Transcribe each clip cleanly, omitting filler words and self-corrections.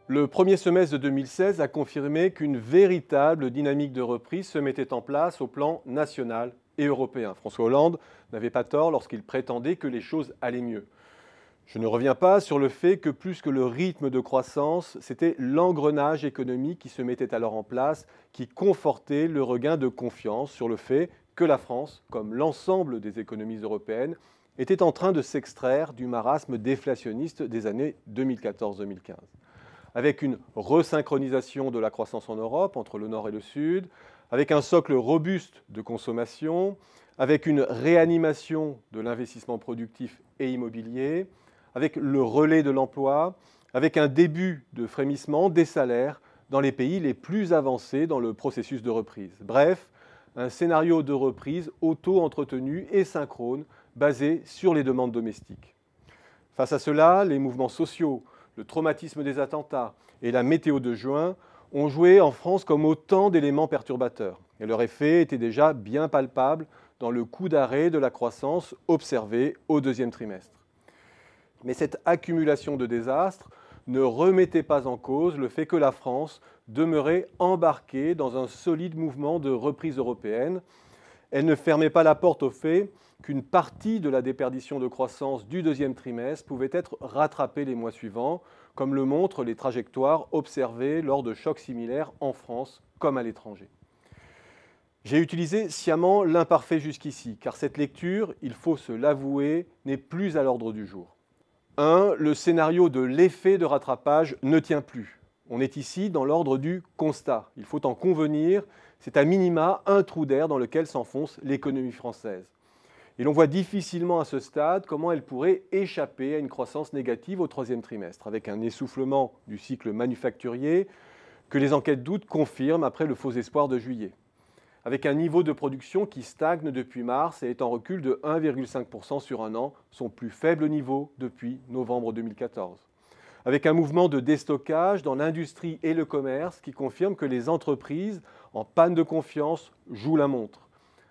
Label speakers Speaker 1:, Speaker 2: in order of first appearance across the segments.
Speaker 1: Le premier semestre de 2016 a confirmé qu'une véritable dynamique de reprise se mettait en place au plan national et européen. François Hollande n'avait pas tort lorsqu'il prétendait que les choses allaient mieux. Je ne reviens pas sur le fait que plus que le rythme de croissance, c'était l'engrenage économique qui se mettait alors en place, qui confortait le regain de confiance sur le fait que la France, comme l'ensemble des économies européennes, était en train de s'extraire du marasme déflationniste des années 2014-2015. Avec une resynchronisation de la croissance en Europe entre le Nord et le Sud, avec un socle robuste de consommation, avec une réanimation de l'investissement productif et immobilier, avec le relais de l'emploi, avec un début de frémissement des salaires dans les pays les plus avancés dans le processus de reprise. Bref, un scénario de reprise auto-entretenu et synchrone basé sur les demandes domestiques. Face à cela, les mouvements sociaux, le traumatisme des attentats et la météo de juin ont joué en France comme autant d'éléments perturbateurs. Et leur effet était déjà bien palpable dans le coup d'arrêt de la croissance observé au deuxième trimestre. Mais cette accumulation de désastres ne remettait pas en cause le fait que la France demeurait embarquée dans un solide mouvement de reprise européenne. Elle ne fermait pas la porte au fait qu'une partie de la déperdition de croissance du deuxième trimestre pouvait être rattrapée les mois suivants, comme le montrent les trajectoires observées lors de chocs similaires en France comme à l'étranger. J'ai utilisé sciemment l'imparfait jusqu'ici, car cette lecture, il faut se l'avouer, n'est plus à l'ordre du jour. 1. Le scénario de l'effet de rattrapage ne tient plus. On est ici dans l'ordre du constat. Il faut en convenir, c'est à minima un trou d'air dans lequel s'enfonce l'économie française. Et l'on voit difficilement à ce stade comment elle pourrait échapper à une croissance négative au troisième trimestre, avec un essoufflement du cycle manufacturier que les enquêtes d'août confirment après le faux espoir de juillet, avec un niveau de production qui stagne depuis mars et est en recul de 1,5% sur un an, son plus faible niveau depuis novembre 2014. Avec un mouvement de déstockage dans l'industrie et le commerce qui confirme que les entreprises en panne de confiance jouent la montre.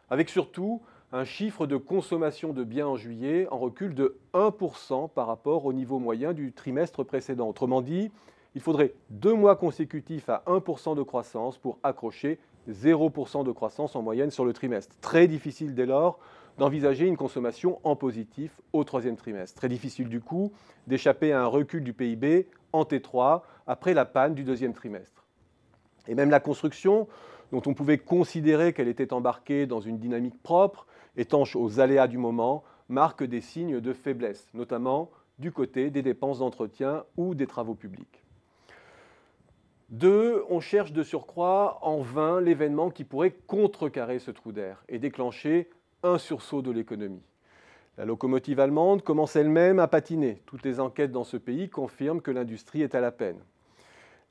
Speaker 1: Avec surtout un chiffre de consommation de biens en juillet en recul de 1% par rapport au niveau moyen du trimestre précédent. Autrement dit, il faudrait 2 mois consécutifs à 1% de croissance pour accrocher 0% de croissance en moyenne sur le trimestre. Très difficile dès lors d'envisager une consommation en positif au troisième trimestre. Très difficile du coup d'échapper à un recul du PIB en T3 après la panne du deuxième trimestre. Et même la construction, dont on pouvait considérer qu'elle était embarquée dans une dynamique propre, étanche aux aléas du moment, marque des signes de faiblesse, notamment du côté des dépenses d'entretien ou des travaux publics. 2. On cherche de surcroît en vain l'événement qui pourrait contrecarrer ce trou d'air et déclencher un sursaut de l'économie. La locomotive allemande commence elle-même à patiner. Toutes les enquêtes dans ce pays confirment que l'industrie est à la peine.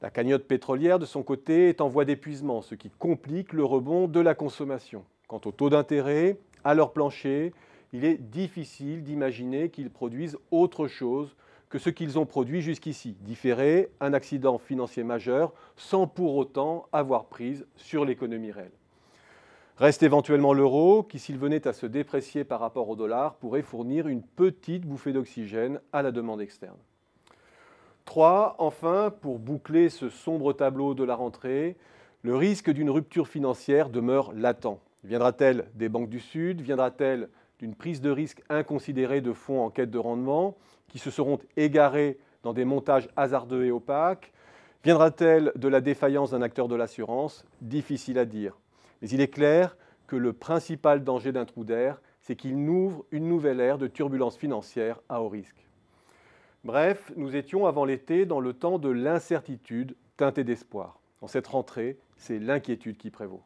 Speaker 1: La cagnotte pétrolière, de son côté, est en voie d'épuisement, ce qui complique le rebond de la consommation. Quant au taux d'intérêt, à leur plancher, il est difficile d'imaginer qu'ils produisent autre chose que ce qu'ils ont produit jusqu'ici, différer un accident financier majeur sans pour autant avoir prise sur l'économie réelle. Reste éventuellement l'euro qui, s'il venait à se déprécier par rapport au dollar, pourrait fournir une petite bouffée d'oxygène à la demande externe. 3. Enfin, pour boucler ce sombre tableau de la rentrée, le risque d'une rupture financière demeure latent. Viendra-t-elle des banques du Sud? Viendra-t-elle d'une prise de risque inconsidérée de fonds en quête de rendement qui se seront égarés dans des montages hasardeux et opaques? Viendra-t-elle de la défaillance d'un acteur de l'assurance? Difficile à dire. Mais il est clair que le principal danger d'un trou d'air, c'est qu'il ouvre une nouvelle ère de turbulence financière à haut risque. Bref, nous étions avant l'été dans le temps de l'incertitude teintée d'espoir. En cette rentrée, c'est l'inquiétude qui prévaut.